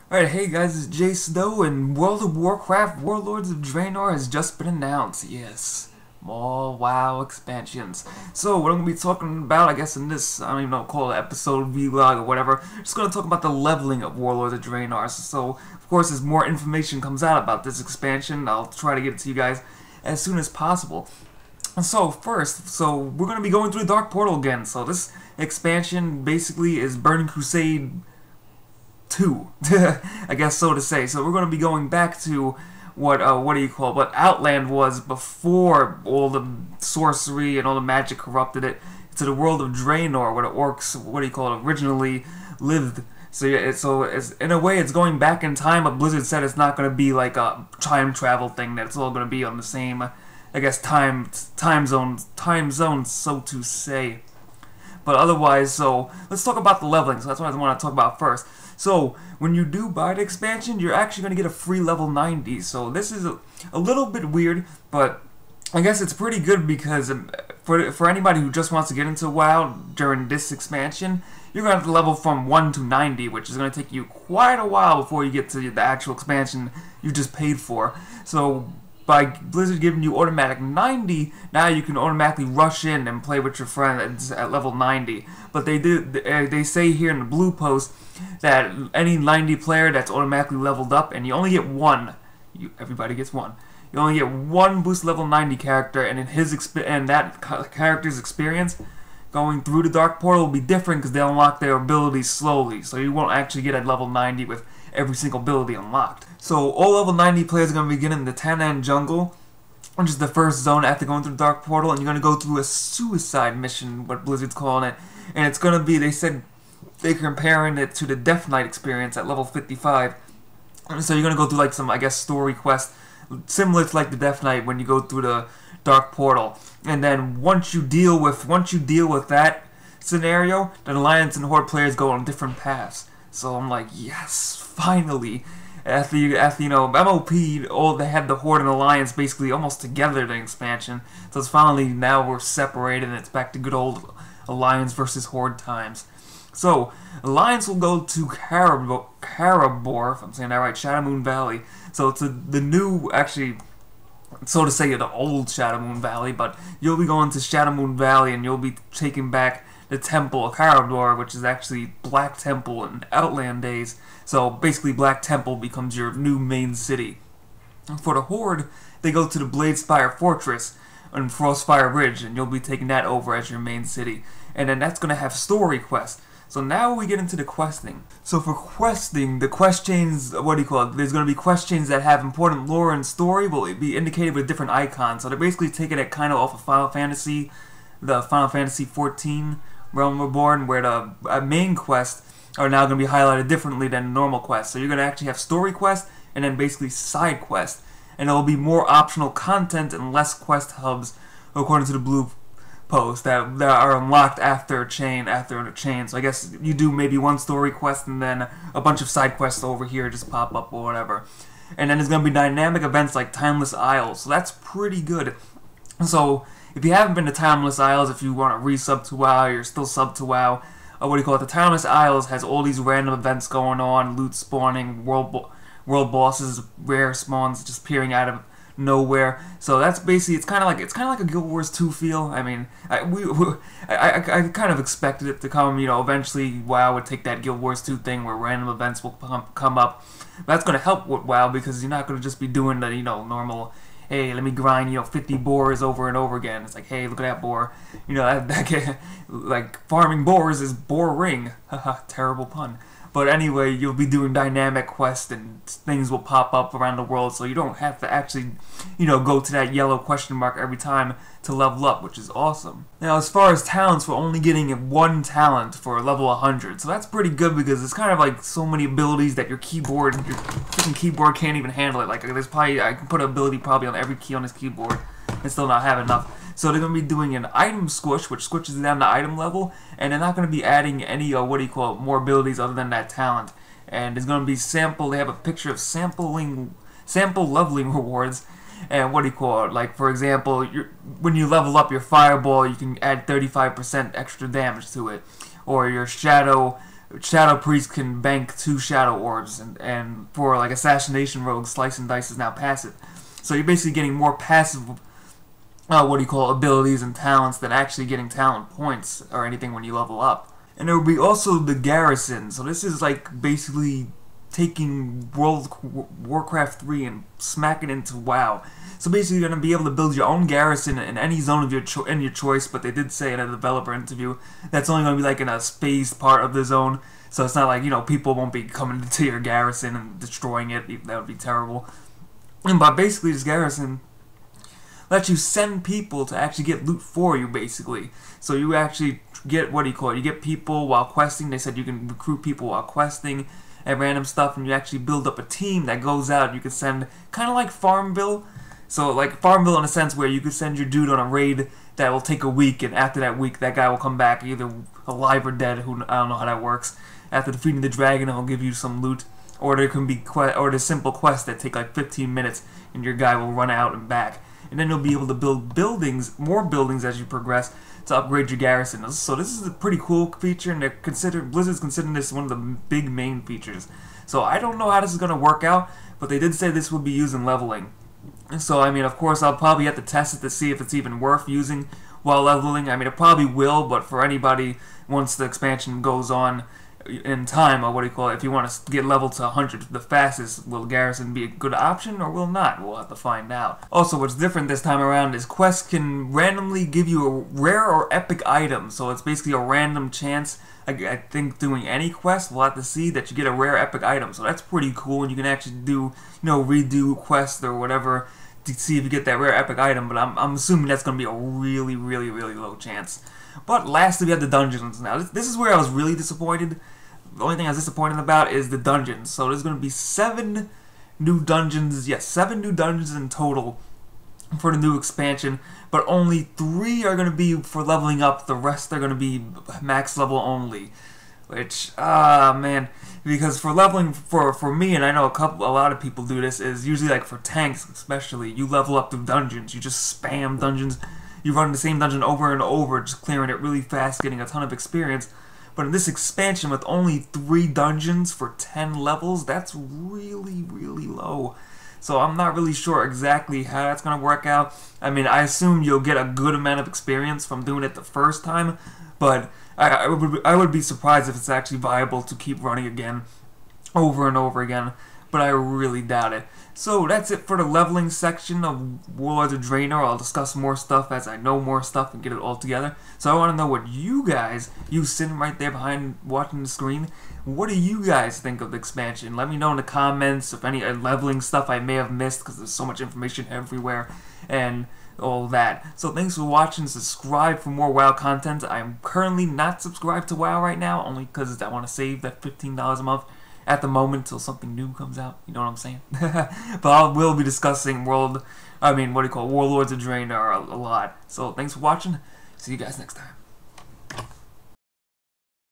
Alright, hey guys, it's Jsnow, and World of Warcraft Warlords of Draenor has just been announced. Yes, more WoW expansions. So, what I'm going to be talking about, I guess in this, I don't even know, call it episode, vlog, or whatever, just going to talk about the leveling of Warlords of Draenor. So, of course, as more information comes out about this expansion, I'll try to get it to you guys as soon as possible. So first, we're going to be going through the Dark Portal again. So this expansion basically is Burning Crusade 2, I guess so to say. So we're going to be going back to what Outland was before all the sorcery and all the magic corrupted it, to the world of Draenor, where the orcs, originally lived. So yeah, it's in a way it's going back in time, but Blizzard said it's not going to be like a time travel thing. That it's all going to be on the same, I guess, time zones, so to say. But otherwise, so let's talk about the leveling. So that's what I want to talk about first. So when you do buy the expansion, you're actually going to get a free level 90. So this is a little bit weird, but I guess it's pretty good because for anybody who just wants to get into WoW during this expansion, you're going to have to level from 1 to 90, which is going to take you quite a while before you get to the actual expansion you just paid for. So by Blizzard giving you automatic 90, now you can automatically rush in and play with your friends at level 90. But they say here in the blue post that any 90 player that's automatically leveled up, and you only get one. Everybody gets one. You only get one boost level 90 character, and that character's experience going through the Dark Portal will be different because they'll unlock their abilities slowly. So you won't actually get at level 90 with every single ability unlocked. So all level 90 players are going to begin in the Tanaan Jungle, which is the first zone after going through the Dark Portal, and you're going to go through a suicide mission, what Blizzard's calling it. And it's going to be, they said, they're comparing it to the Death Knight experience at level 55. So you're going to go through like some, I guess, story quest, similar to like the Death Knight when you go through the Dark Portal. And then once you deal with that scenario, then Alliance and Horde players go on different paths. So I'm like, yes, finally. After you know, MOP, they had the Horde and Alliance basically almost together in the expansion. So it's finally, now we're separated and it's back to good old Alliance versus Horde times. So, Alliance will go to Karabor, if I'm saying that right, Shadowmoon Valley. So it's the new, actually, so to say, the old Shadowmoon Valley, but you'll be going to Shadowmoon Valley and you'll be taking back the Temple of Karabor, which is actually Black Temple in Outland days. So basically Black Temple becomes your new main city. For the Horde, they go to the Bladespire Fortress on Frostfire Ridge, and you'll be taking that over as your main city. And then that's going to have story quests. So now we get into the questing. So for questing, the quest chains, there's going to be quest chains that have important lore and story, will be indicated with different icons. So they're basically taking it kind of off of Final Fantasy, the Final Fantasy 14 Realm Reborn, where the main quests are now going to be highlighted differently than normal quests. So you're going to actually have story quests and then basically side quests. And there will be more optional content and less quest hubs, according to the blue post, that are unlocked after a chain. So I guess you do maybe one story quest and then a bunch of side quests over here just pop up or whatever. And then there's going to be dynamic events like Timeless Isles, so that's pretty good. So if you haven't been to Timeless Isles, if you want to re-sub to WoW, you're still sub to WoW, the Timeless Isles has all these random events going on, loot spawning, world bosses, rare spawns just appearing out of nowhere. So that's basically, it's kind of like a Guild Wars 2 feel. I mean, I kind of expected it to come. You know, eventually WoW would take that Guild Wars 2 thing where random events will come up. That's going to help with WoW because you're not going to just be doing the normal, hey, let me grind 50 boars over and over again. It's like, hey, look at that boar. Like farming boars is boring. Haha, terrible pun. But anyway, you'll be doing dynamic quests and things will pop up around the world, so you don't have to actually, go to that yellow question mark every time to level up, which is awesome. Now, as far as talents, we're only getting one talent for level 100, so that's pretty good because it's kind of like so many abilities that your freaking keyboard can't even handle it. Like, I can put an ability probably on every key on this keyboard and still not have enough. So they're going to be doing an item squish, which squishes down the item level, and they're not going to be adding any, more abilities other than that talent. And there's going to be they have a picture of sample leveling rewards, and like for example, when you level up your fireball, you can add 35% extra damage to it, or your shadow Shadow Priest can bank 2 Shadow Orbs, and for like Assassination Rogue, Slice and Dice is now passive. So you're basically getting more passive, abilities and talents than actually getting talent points or anything when you level up. And there will be also the Garrison. So this is like basically taking World Warcraft 3 and smacking into WoW. So basically you're going to be able to build your own garrison in any zone of your choice, but they did say in a developer interview that's only going to be like in a spaced part of the zone. So it's not like, people won't be coming into your garrison and destroying it. That would be terrible. But basically this garrison lets you send people to actually get loot for you, basically. So you actually get, you get people while questing. They said you can recruit people while questing and random stuff, and you actually build up a team that goes out. You can send, kind of like Farmville. So like Farmville in a sense where you could send your dude on a raid that will take a week, and after that week that guy will come back either alive or dead. I don't know how that works. After defeating the dragon, he'll give you some loot. Or there can be there's simple quests that take like 15 minutes, and your guy will run out and back. And then you'll be able to build more buildings as you progress to upgrade your garrison. So this is a pretty cool feature, and Blizzard's considering this one of the big main features. So I don't know how this is going to work out, but they did say this would be used in leveling. And so, of course, I'll probably have to test it to see if it's even worth using while leveling. It probably will, but for anybody, once the expansion goes on in time, or if you want to get leveled to 100 the fastest, will Garrison be a good option or will not? We'll have to find out. Also, what's different this time around is quests can randomly give you a rare or epic item, so it's basically a random chance. I think doing any quest, we'll have to see that you get a rare epic item, so that's pretty cool, and you can actually do, redo quests or whatever to see if you get that rare epic item, but I'm assuming that's going to be a really, really, really low chance. But lastly, we have the dungeons. Now, this is where I was really disappointed. The only thing I was disappointed about is the dungeons. So there's going to be 7 new dungeons. Yes, 7 new dungeons in total for the new expansion. But only 3 are going to be for leveling up. The rest are going to be max level only. Which, man. Because for leveling, for me, and I know a lot of people do this, is usually like for tanks especially, you level up through dungeons. You just spam dungeons. You run the same dungeon over and over, just clearing it really fast, getting a ton of experience. But in this expansion, with only 3 dungeons for 10 levels, that's really, really low. So I'm not really sure exactly how that's going to work out. I assume you'll get a good amount of experience from doing it the first time, but I would be surprised if it's actually viable to keep running again, over and over again. But I really doubt it. So that's it for the leveling section of Warlords of Draenor. I'll discuss more stuff as I know more stuff and get it all together. So I want to know what you guys, you sitting right there behind watching the screen, what do you guys think of the expansion? Let me know in the comments if any leveling stuff I may have missed, because there's so much information everywhere and all that. So thanks for watching. Subscribe for more WoW content. I'm currently not subscribed to WoW right now, only because I want to save that $15 a month at the moment until something new comes out. You know what I'm saying? But I will be discussing Warlords of Draenor a lot. So thanks for watching. See you guys next time.